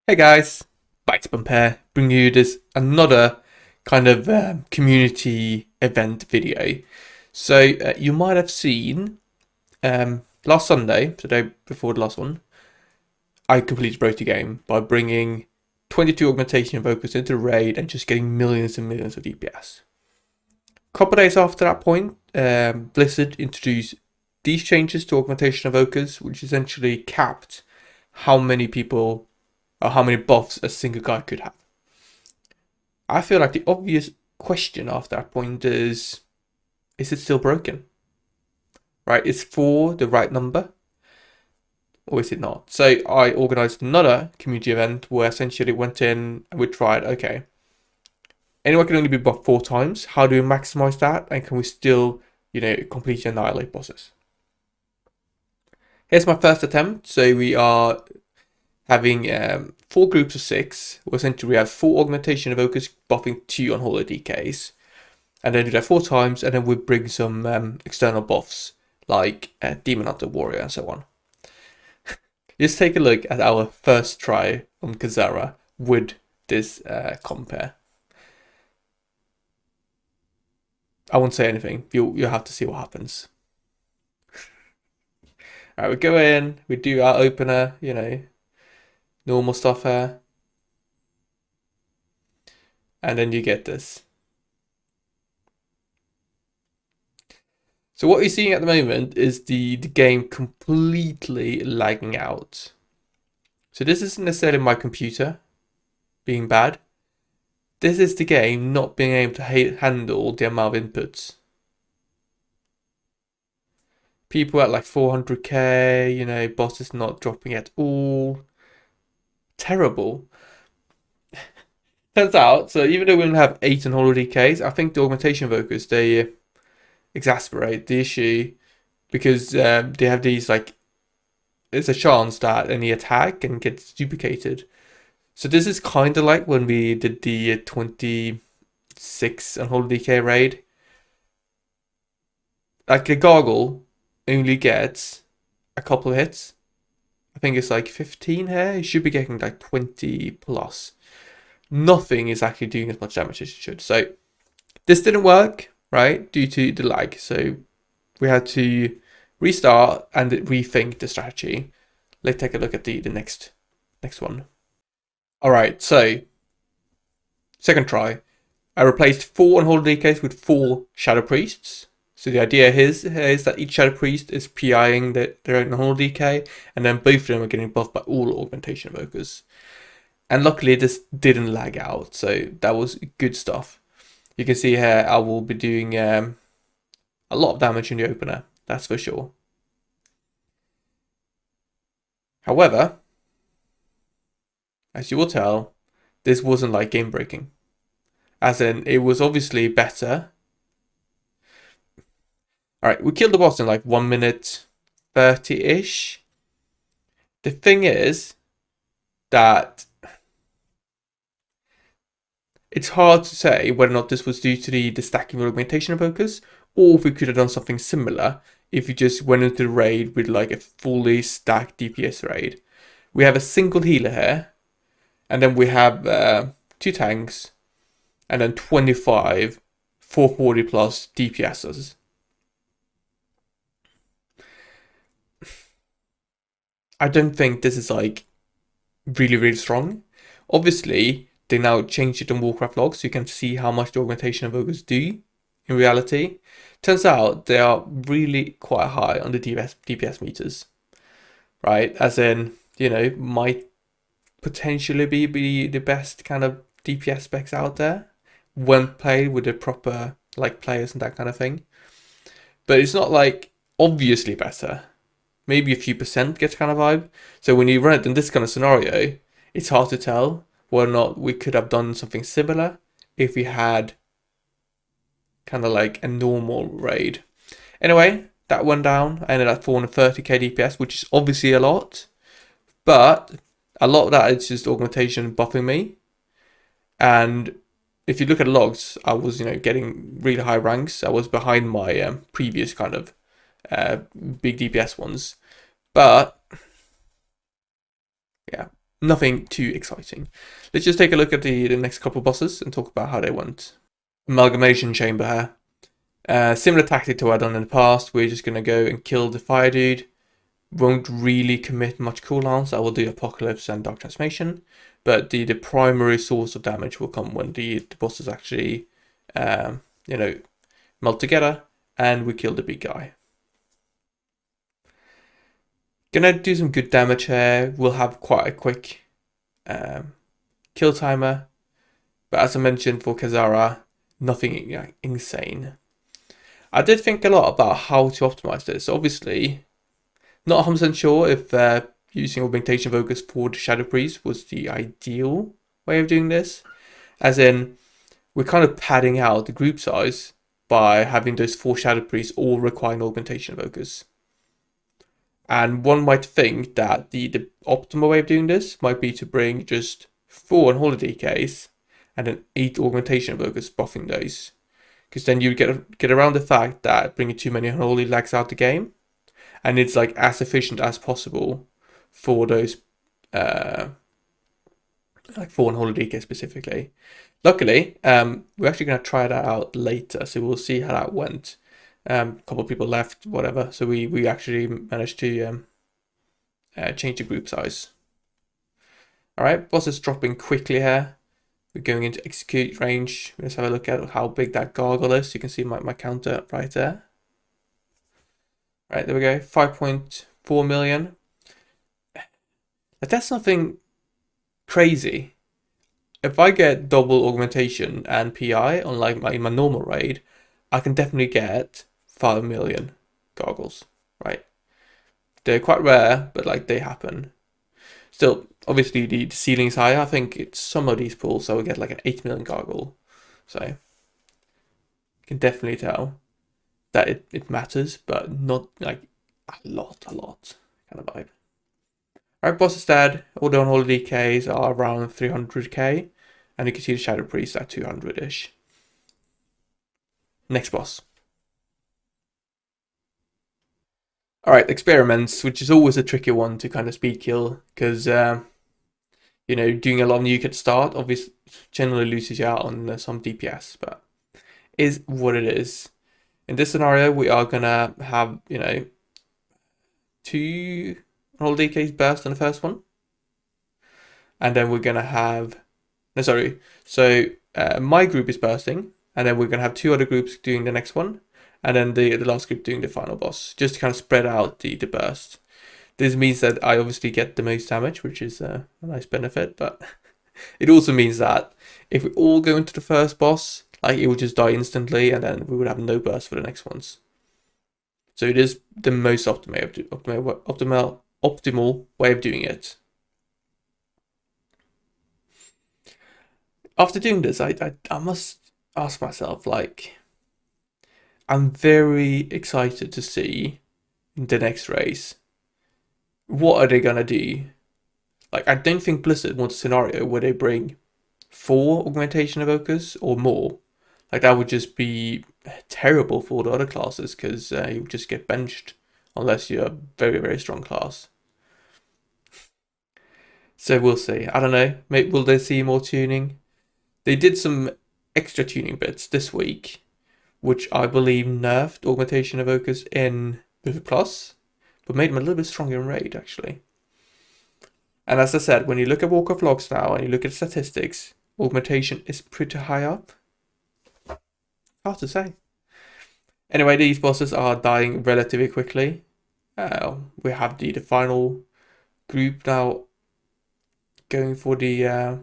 Hey guys, back to Compare, bringing you this another kind of community event video. So you might have seen last Sunday, the day before the last one, I completely broke the game by bringing 22 Augmentation Evokers into the raid and just getting millions and millions of DPS. A couple of days after that point, Blizzard introduced these changes to Augmentation Evokers, which essentially capped how many people or how many buffs a single guy could have. I feel like the obvious question after that point is it still broken? Right, is 4 the right number? Or is it not? So I organized another community event where essentially went in and we tried, okay, anyone can only be buffed 4 times. How do we maximize that? And can we still, completely annihilate bosses? Here's my first attempt. So we are having 4 groups of 6. Essentially, we have 4 Augmentation Evokers buffing 2 Unholy DKs. And then do that 4 times, and then we bring some external buffs, like Demon Hunter Warrior and so on. Just take a look at our first try on Kazzara with this compare. I won't say anything. You'll have to see what happens. Alright, we go in, we do our opener, normal stuff here. And then you get this. So what you're seeing at the moment is the game completely lagging out. So this isn't necessarily my computer being bad. This is the game not being able to handle the amount of inputs. People at like 400k, bosses not dropping at all. Terrible. Turns out, so even though we only have 8 Unholy DKs, I think the Augmentation Evokers, they exacerbate the issue because they have these, there's a chance that any attack can get duplicated. So this is kind of like when we did the 26 Unholy DK raid. Like a Gargle only gets a couple of hits. I think it's like 15 here. You should be getting like 20 plus. Nothing is actually doing as much damage as it should. So this didn't work, right? Due to the lag. So we had to restart and rethink the strategy. Let's take a look at the next one. All right, so second try. I replaced 4 Unholy DKs with 4 Shadow Priests. So the idea is that each Shadow Priest is PIing their own Unholy DK, and then both of them are getting buffed by all Augmentation Evokers. And luckily this didn't lag out, so that was good stuff. You can see here I will be doing a lot of damage in the opener, that's for sure. However, as you will tell, this wasn't like game breaking. As in, it was obviously better. Alright, we killed the boss in like 1 minute 30-ish. The thing is that it's hard to say whether or not this was due to the stacking of Augmentation Evokers, or if we could have done something similar if we just went into the raid with like a fully stacked DPS raid. We have a single healer here, and then we have 2 tanks, and then 25 440 plus DPSs. I don't think this is like really, really strong. Obviously, they now changed it on Warcraft logs so you can see how much the Augmentation Evokers do in reality. Turns out they are really quite high on the DPS meters, right? As in, might potentially be the best kind of DPS specs out there when played with the proper players and that kind of thing. But it's not like obviously better. Maybe a few percent gets kind of vibe. So when you run it in this kind of scenario, it's hard to tell whether or not we could have done something similar if we had kind of like a normal raid. Anyway, that went down. I ended at 430k DPS, which is obviously a lot. But a lot of that is just augmentation buffing me. And if you look at logs, I was, getting really high ranks. I was behind my previous kind of big DPS ones. But yeah, nothing too exciting. Let's just take a look at the next couple bosses and talk about how they went. Amalgamation Chamber here. Similar tactic to what I've done in the past. We're just going to go and kill the fire dude. Won't really commit much cooldowns. I will do Apocalypse and Dark Transformation. But the primary source of damage will come when the bosses actually, melt together and we kill the big guy. Gonna do some good damage here. We'll have quite a quick kill timer. But as I mentioned for Kazzara, nothing insane. I did think a lot about how to optimize this. Obviously, not 100% sure if using Augmentation Evokers for the Shadow Priest was the ideal way of doing this. As in, we're kind of padding out the group size by having those 4 Shadow Priests all requiring Augmentation Evokers. And one might think that the optimal way of doing this might be to bring just 4 Unholy DKs and then 8 Augmentation Evokers buffing those. Because then you get around the fact that bringing too many Unholy lags out the game. And it's like as efficient as possible for those like 4 Unholy DKs specifically. Luckily, we're actually going to try that out later, so we'll see how that went. A couple of people left, whatever, so we actually managed to change the group size. Alright, boss is dropping quickly here. We're going into execute range. Let's have a look at how big that gargle is. You can see my counter right there. Right, there we go, 5.4 million. That's nothing crazy. If I get double augmentation and PI on like my normal raid, I can definitely get 5 million goggles, right? They're quite rare, but like they happen. Still, obviously the ceiling is higher. I think it's some of these pools, so we get like an 8 million goggle. So you can definitely tell that it matters, but not like a lot kind of vibe. Alright, boss is dead. All the unholy DKs are around 300k. And you can see the Shadow Priest at 200-ish. Next boss. Alright, experiments, which is always a tricky one to kind of speed kill. Because, doing a lot of nuke at start, obviously, generally loses you out on some DPS. But is what it is. In this scenario, we are going to have, 2 unholy DKs burst on the first one. And then we're going to have... No, sorry. So my group is bursting, and then we're going to have 2 other groups doing the next one, and then the last group doing the final boss, just to kind of spread out the burst. This means that I obviously get the most damage, which is a nice benefit, but it also means that if we all go into the first boss, like it will just die instantly, and then we would have no burst for the next ones. So it is the most optimal way of doing it. After doing this, I must ask myself, like, I'm very excited to see the next race. What are they gonna do? Like, I don't think Blizzard wants a scenario where they bring 4 Augmentation Evokers or more. Like, that would just be terrible for the other classes, because you would just get benched unless you're a very, very strong class. So we'll see. I don't know. Maybe will they see more tuning? They did some extra tuning bits this week, which I believe nerfed Augmentation Evokers in Vivid Plus, but made them a little bit stronger in Raid, actually. And as I said, when you look at Walk of Logs now and you look at statistics, Augmentation is pretty high up. Hard to say. Anyway, these bosses are dying relatively quickly. We have the final group now going for the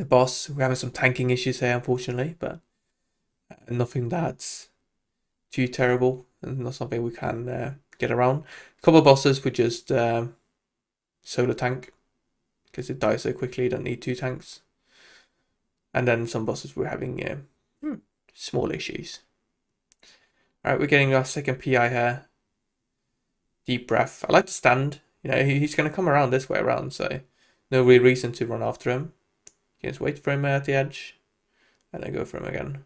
boss. We're having some tanking issues here, unfortunately, but nothing that's too terrible and not something we can get around. A couple of bosses we just solo tank because it dies so quickly, you don't need 2 tanks. And then some bosses we're having small issues. Alright, we're getting our second PI here. Deep breath. I like to stand. He's going to come around this way around, so no real reason to run after him. You just wait for him at the edge, and then go for him again.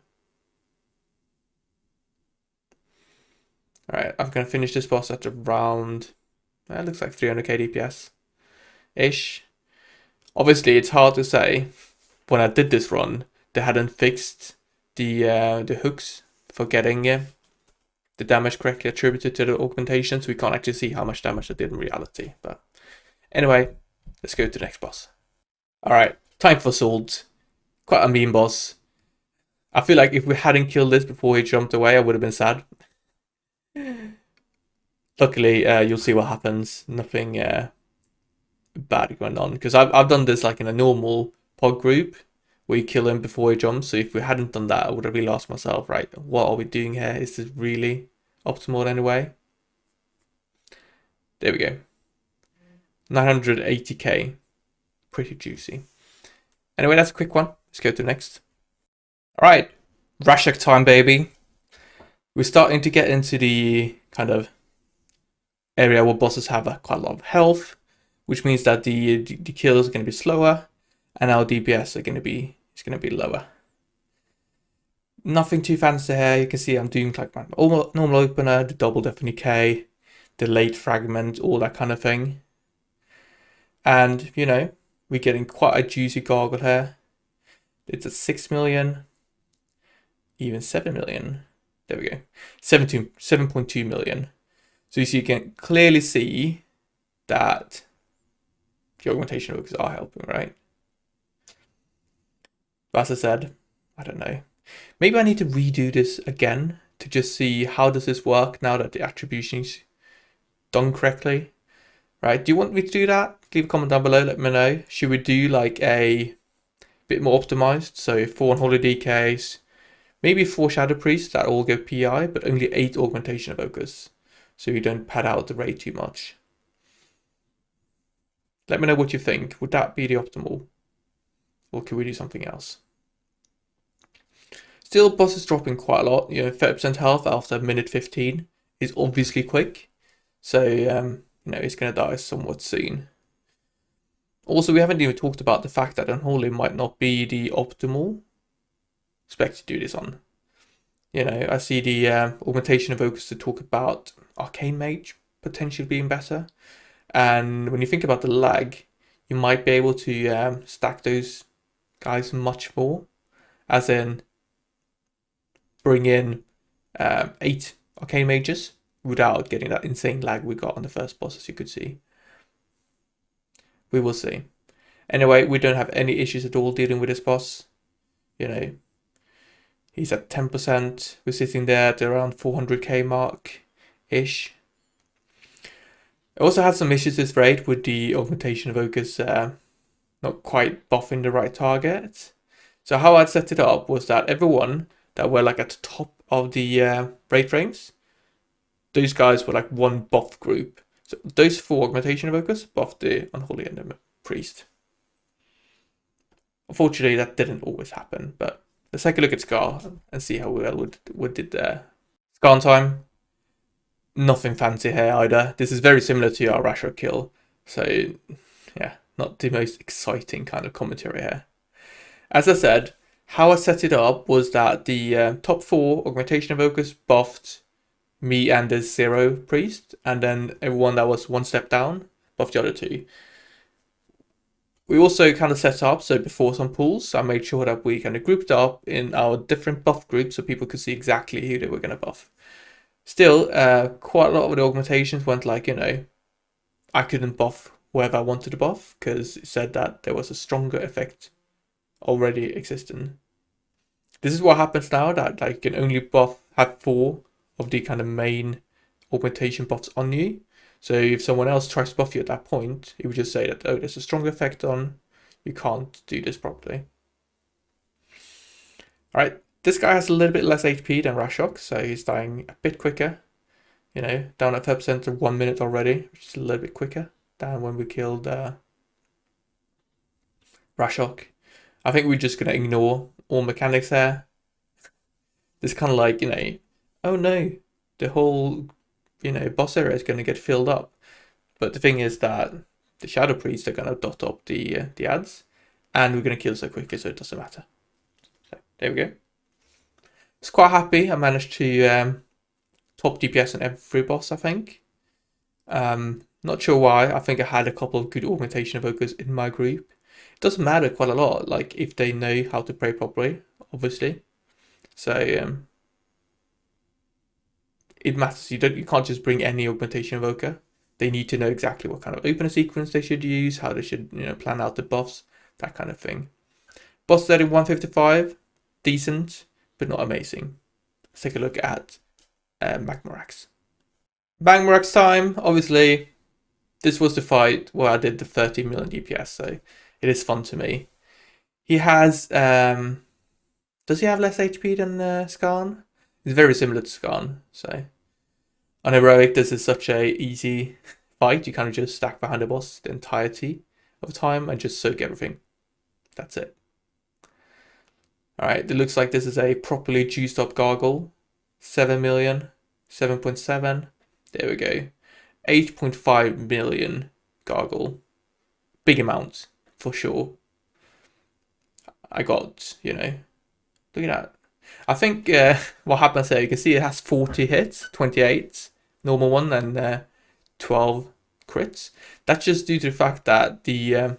Alright, I'm going to finish this boss at around, it looks like 300k DPS-ish. Obviously, it's hard to say. When I did this run, they hadn't fixed the hooks for getting the damage correctly attributed to the augmentation, so we can't actually see how much damage it did in reality. But anyway, let's go to the next boss. Alright, time for swords. Quite a mean boss. I feel like if we hadn't killed this before he jumped away, I would have been sad. Luckily, you'll see what happens. Nothing bad going on. Because I've done this like in a normal pod group where you kill him before he jumps. So if we hadn't done that, I would have really asked myself, right, what are we doing here? Is this really optimal anyway? There we go. 980k. Pretty juicy. Anyway, that's a quick one. Let's go to the next. Alright, Rashok time, baby. We're starting to get into the kind of area where bosses have quite a lot of health, which means that the kills are going to be slower, and our DPS are going to be lower. Nothing too fancy here. You can see I'm doing like my normal opener, the double definitely K, the late fragment, all that kind of thing. And you know, we're getting quite a juicy gargle here. It's at 6 million, even 7 million. There we go, 7.2 million. So you can clearly see that the augmentation evokers are helping, right? But as I said, I don't know. Maybe I need to redo this again to just see how does this work now that the attribution is done correctly, right? Do you want me to do that? Leave a comment down below, let me know. Should we do like a bit more optimized? So 4 unholy DKs, maybe 4 Shadow Priests that all go PI, but only 8 augmentation evokers, so you don't pad out the rate too much. Let me know what you think. Would that be the optimal? Or could we do something else? Still, boss is dropping quite a lot. You know, 30% health after minute 15 is obviously quick. So, you know, he's going to die somewhat soon. Also, we haven't even talked about the fact that Unholy might not be the optimal spec to do this on. You know, I see the Augmentation Evokers to talk about Arcane Mage potentially being better. And when you think about the lag, you might be able to stack those guys much more. As in, bring in 8 Arcane Mages without getting that insane lag we got on the first boss, as you could see. We will see. Anyway, we don't have any issues at all dealing with this boss. You know, he's at 10%. We're sitting there at around 400k mark-ish. I also had some issues this raid with the Augmentation Evokers not quite buffing the right target. So how I'd set it up was that everyone that were like at the top of the raid frames, those guys were like one buff group. So those 4 Augmentation Evokers buffed the Unholy and the Priest. Unfortunately, that didn't always happen, but let's take a look at Zskarn and see how well we did there. Zskarn time. Nothing fancy here either. This is very similar to our Rashok kill. So, yeah, not the most exciting kind of commentary here. As I said, how I set it up was that the top 4 Augmentation Evokers buffed me and the 0 Priest, and then everyone that was 1 step down buffed the other 2. We also kind of set up, so before some pulls, I made sure that we kind of grouped up in our different buff groups so people could see exactly who they were going to buff. Still, quite a lot of the augmentations went like, you know, I couldn't buff whoever I wanted to buff because it said that there was a stronger effect already existing. This is what happens now, that like you can only have 4 of the kind of main augmentation buffs on you. So if someone else tries to buff you at that point, it would just say that, oh, there's a stronger effect on, you can't do this properly. Alright, this guy has a little bit less HP than Rashok, so he's dying a bit quicker. You know, down at 5% to 1 minute already, which is a little bit quicker than when we killed Rashok. I think we're just going to ignore all mechanics here. This kind of like, you know, oh no, the whole, you know, boss area is going to get filled up. But the thing is that the Shadow Priests are going to dot up the ads, and we're going to kill so quickly, so it doesn't matter. So there we go. I was quite happy I managed to top DPS on every boss, I think. Not sure why. I think I had a couple of good Augmentation Evokers in my group. It doesn't matter quite a lot, like if they know how to play properly, obviously. So it matters. You can't just bring any Augmentation Evoker. They need to know exactly what kind of opener sequence they should use, how they should plan out the buffs, that kind of thing. Boss set in 155, decent, but not amazing. Let's take a look at Magmorax. Magmorax time, obviously. This was the fight where I did the 30 million DPS, so it is fun to me. He has, does he have less HP than Zskarn? It's very similar to Zskarn, so. On Heroic, this is such a easy fight. You kind of just stack behind the boss the entirety of time and just soak everything. That's it. Alright, it looks like this is a properly juiced up Gargle. 7 million, 7.7. There we go. 8.5 million Gargle. Big amount, for sure. I got, look at that. I think what happens here, you can see it has 40 hits, 28 normal one, and 12 crits. That's just due to the fact that the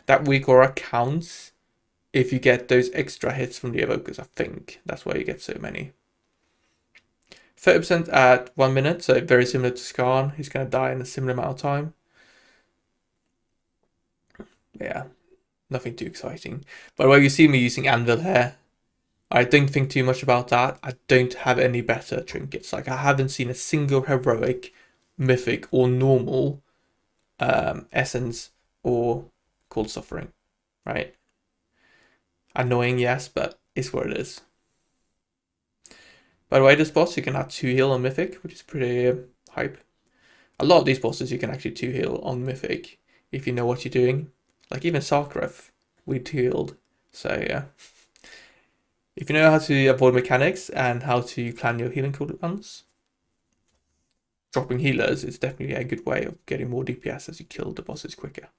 that weak aura counts if you get those extra hits from the evokers. I think that's why you get so many. 30% at 1 minute, so very similar to Zskarn. He's going to die in a similar amount of time. Yeah, nothing too exciting. By the way, you see me using Anvil here. I don't think too much about that. I don't have any better trinkets. Like, I haven't seen a single heroic, mythic, or normal essence or cold suffering, right? Annoying, yes, but it's what it is. By the way, this boss, you can add 2 heal on mythic, which is pretty hype. A lot of these bosses, you can actually 2 heal on mythic if you know what you're doing. Like, even Sarkareth, we 2 healed. So, yeah. If you know how to avoid mechanics and how to plan your healing cooldowns, dropping healers is definitely a good way of getting more DPS as you kill the bosses quicker.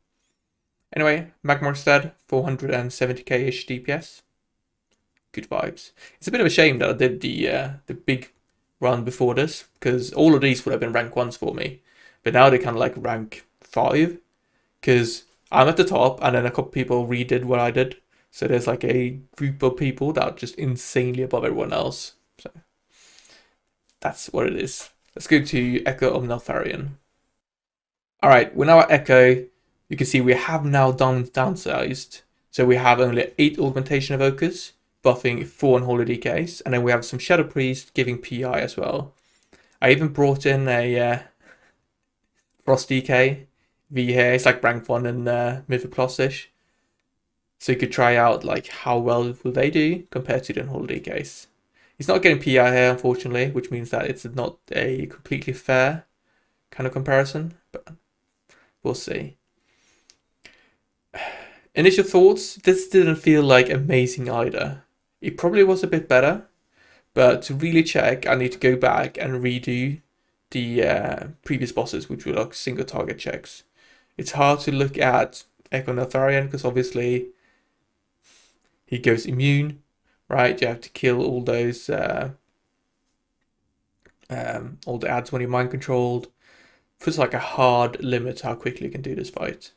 Anyway, Magmorax dead, 470k-ish DPS. Good vibes. It's a bit of a shame that I did the big run before this, because all of these would have been rank 1s for me. But now they're kind of like rank 5, because I'm at the top, and then a couple people redid what I did. So there's like a group of people that are just insanely above everyone else. So that's what it is. Let's go to Echo of Neltharion. Alright, we're now at Echo. You can see we have now downsized. So we have only 8 Augmentation Evokers, buffing 4 Unholy DKs. And then we have some Shadow Priest giving PI as well. I even brought in a Frost DK V here. It's like rank 1 and Mythic Plus-ish. So you could try out like how well will they do compared to the Unholy DKs. He's not getting PI here, unfortunately, which means that it's not a completely fair kind of comparison, but we'll see. Initial thoughts, this didn't feel like amazing either. It probably was a bit better, but to really check, I need to go back and redo the previous bosses, which were like single target checks. It's hard to look at Echo Neltharion because obviously he goes immune, right? You have to kill all those, all the ads when you're mind controlled. Puts like a hard limit how quickly you can do this fight.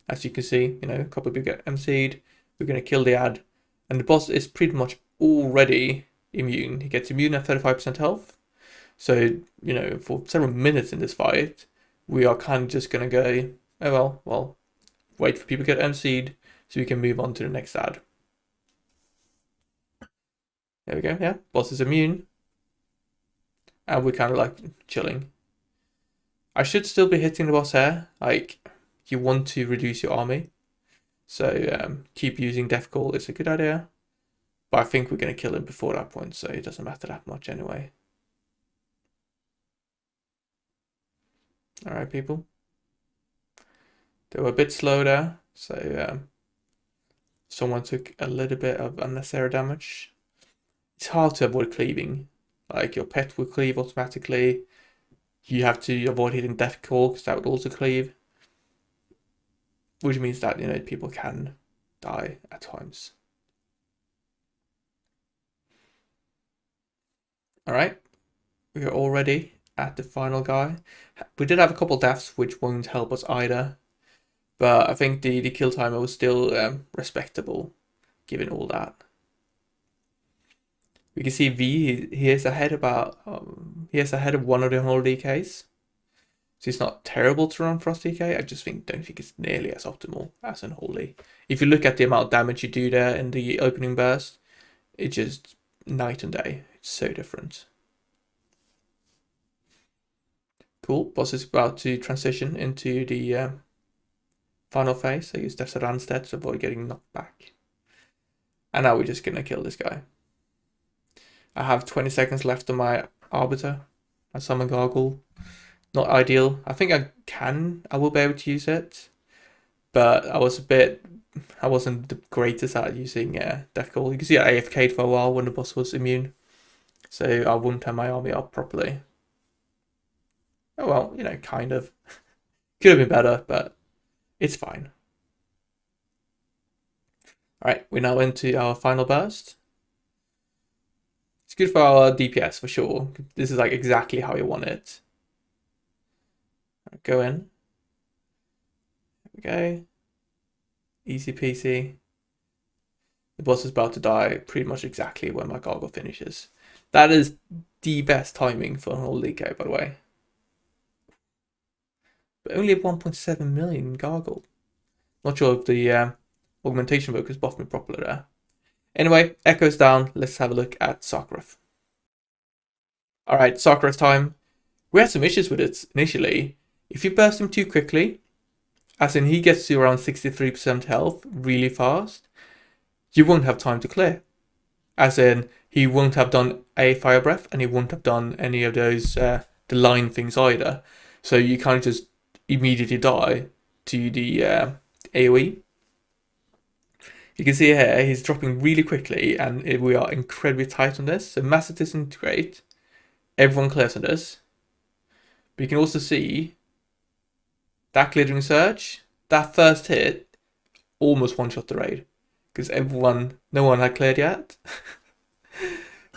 As you can see, a couple of people get MC'd. We're going to kill the ad. And the boss is pretty much already immune. He gets immune at 35% health. So, for several minutes in this fight, we are kind of just going to go, oh well, wait for people to get MC'd so we can move on to the next ad. There we go, yeah. Boss is immune. And we're kind of like chilling. I should still be hitting the boss here. Like, you want to reduce your army. So keep using Death Call is a good idea. But I think we're going to kill him before that point, so it doesn't matter that much anyway. Alright, people. They were a bit slow there, so someone took a little bit of unnecessary damage. It's hard to avoid cleaving. Like, your pet will cleave automatically. You have to avoid hitting Death Call because that would also cleave. Which means that, people can die at times. Alright, we're already at the final guy. We did have a couple deaths, which won't help us either. But I think the kill timer was still respectable, given all that. We can see V, he is ahead of one of the whole DKs. So it's not terrible to run Frost DK. I just don't think it's nearly as optimal as Unholy. If you look at the amount of damage you do there in the opening burst, it's just night and day. It's so different. Cool. Boss is about to transition into the final phase. So use Death's instead to avoid getting knocked back. And now we're just going to kill this guy. I have 20 seconds left on my Arbiter. I summon Gargle. Not ideal. I think I will be able to use it. But I wasn't the greatest at using Death Call. You can see I AFK'd for a while when the boss was immune. So I wouldn't have my army up properly. Oh well, you know, kind of. Could have been better, but it's fine. Alright, we're now into our final burst. It's good for our DPS for sure. This is like exactly how you want it. Go in. There we go. Easy peasy. The boss is about to die pretty much exactly when my Gargle finishes. That is the best timing for an whole DK, by the way. But only 1.7 million Gargle. Not sure if the Augmentation Evokers buffed me properly there. Anyway, Echo's down. Let's have a look at Sarkareth. Alright, Sarkareth time. We had some issues with it initially. If you burst him too quickly, as in he gets to around 63% health really fast, you won't have time to clear. As in, he won't have done a Fire Breath and he won't have done any of those the line things either. So you kind of just immediately die to the AoE. You can see here he's dropping really quickly and we are incredibly tight on this. So Massive Disintegrate, everyone clears on this. But you can also see that Glittering Surge, that first hit almost one-shot the raid. Because no one had cleared yet.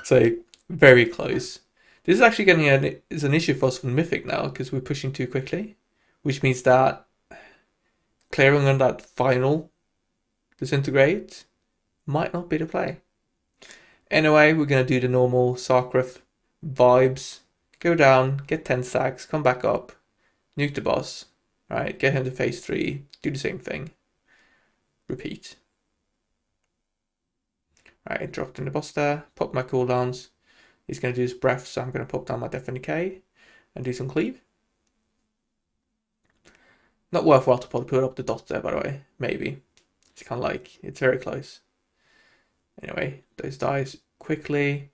So very close. This is actually getting an issue for us from Mythic now because we're pushing too quickly. Which means that clearing on that final Disintegrate might not be the play. Anyway, we're going to do the normal Sarkareth vibes. Go down, get 10 stacks, come back up, nuke the boss. Right, get him to phase 3, do the same thing. Repeat. Right, dropped in the boss there, pop my cooldowns. He's going to do his breath, so I'm going to pop down my Death and Decay and do some cleave. Not worthwhile to put up the dot there, by the way. Maybe. It's kind of like, it's very close. Anyway, those dies quickly.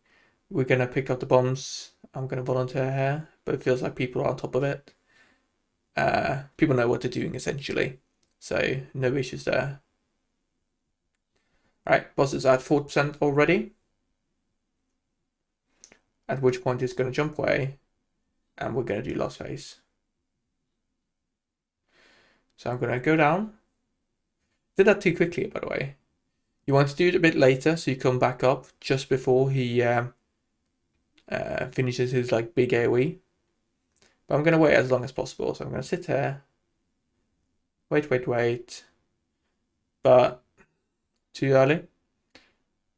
We're going to pick up the bombs. I'm going to volunteer here, but it feels like people are on top of it. People know what they're doing, essentially. So, no issues there. Alright, boss is at 4% already. At which point it's going to jump away. And we're going to do last phase. So I'm going to go down. Did that too quickly, by the way. You want to do it a bit later, so you come back up just before he finishes his like big AoE. But I'm going to wait as long as possible, so I'm going to sit here. Wait. But too early.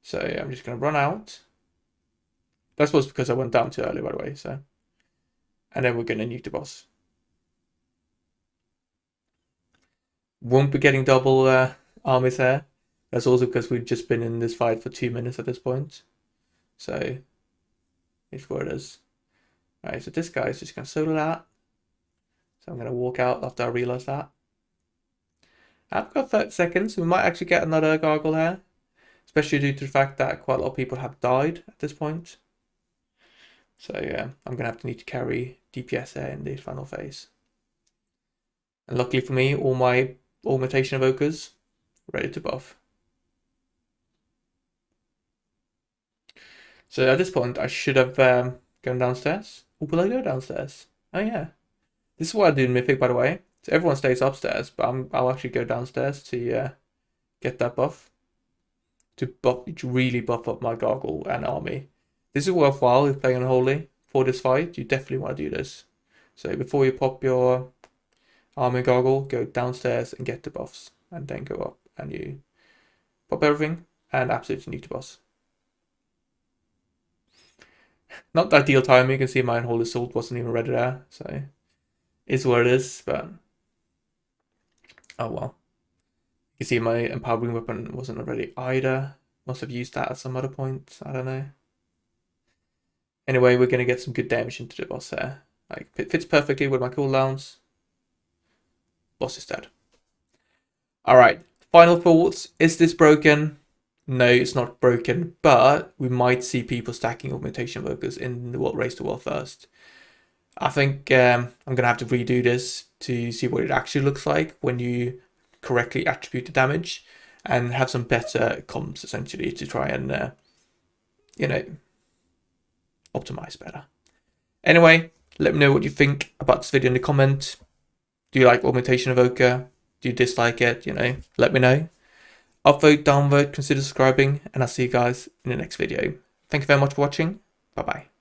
So I'm just going to run out. That was because I went down too early, by the way. So, and then we're going to nuke the boss. Won't be getting double armies here. That's also because we've just been in this fight for 2 minutes at this point. So, it's what it is. Alright, so this guy is just going to solo that. So I'm going to walk out after I realize that. I've got 30 seconds. We might actually get another Gargle here. Especially due to the fact that quite a lot of people have died at this point. So yeah, I'm going to need to carry DPS here in the final phase. And luckily for me, all my Augmentation Evokers ready to buff. So at this point, I should have gone downstairs. Or will I go downstairs? Oh yeah. This is what I do in Mythic, by the way. So everyone stays upstairs, but I'll actually go downstairs to get that buff. To really buff up my Gargle and army. This is worthwhile if playing Unholy for this fight. You definitely want to do this. So before you pop your armor goggle, go downstairs and get the buffs, and then go up and you pop everything and absolutely nuke the boss. Not the ideal timing. You can see my Unholy Assault wasn't even ready there, so it's what it is, but oh well. You can see my empowering weapon wasn't ready either. Must have used that at some other point. I don't know. Anyway, we're gonna get some good damage into the boss here. Like, it fits perfectly with my cooldowns. Boss is dead. Alright, final thoughts. Is this broken? No, it's not broken, but we might see people stacking Augmentation Evokers in the Race to World first. I think I'm going to have to redo this to see what it actually looks like when you correctly attribute the damage and have some better comps, essentially, to try and, you know, optimize better. Anyway, let me know what you think about this video in the comment. Do you like Augmentation Evoker? Do you dislike it? You know, let me know. Upvote, downvote, consider subscribing, and I'll see you guys in the next video. Thank you very much for watching. Bye bye.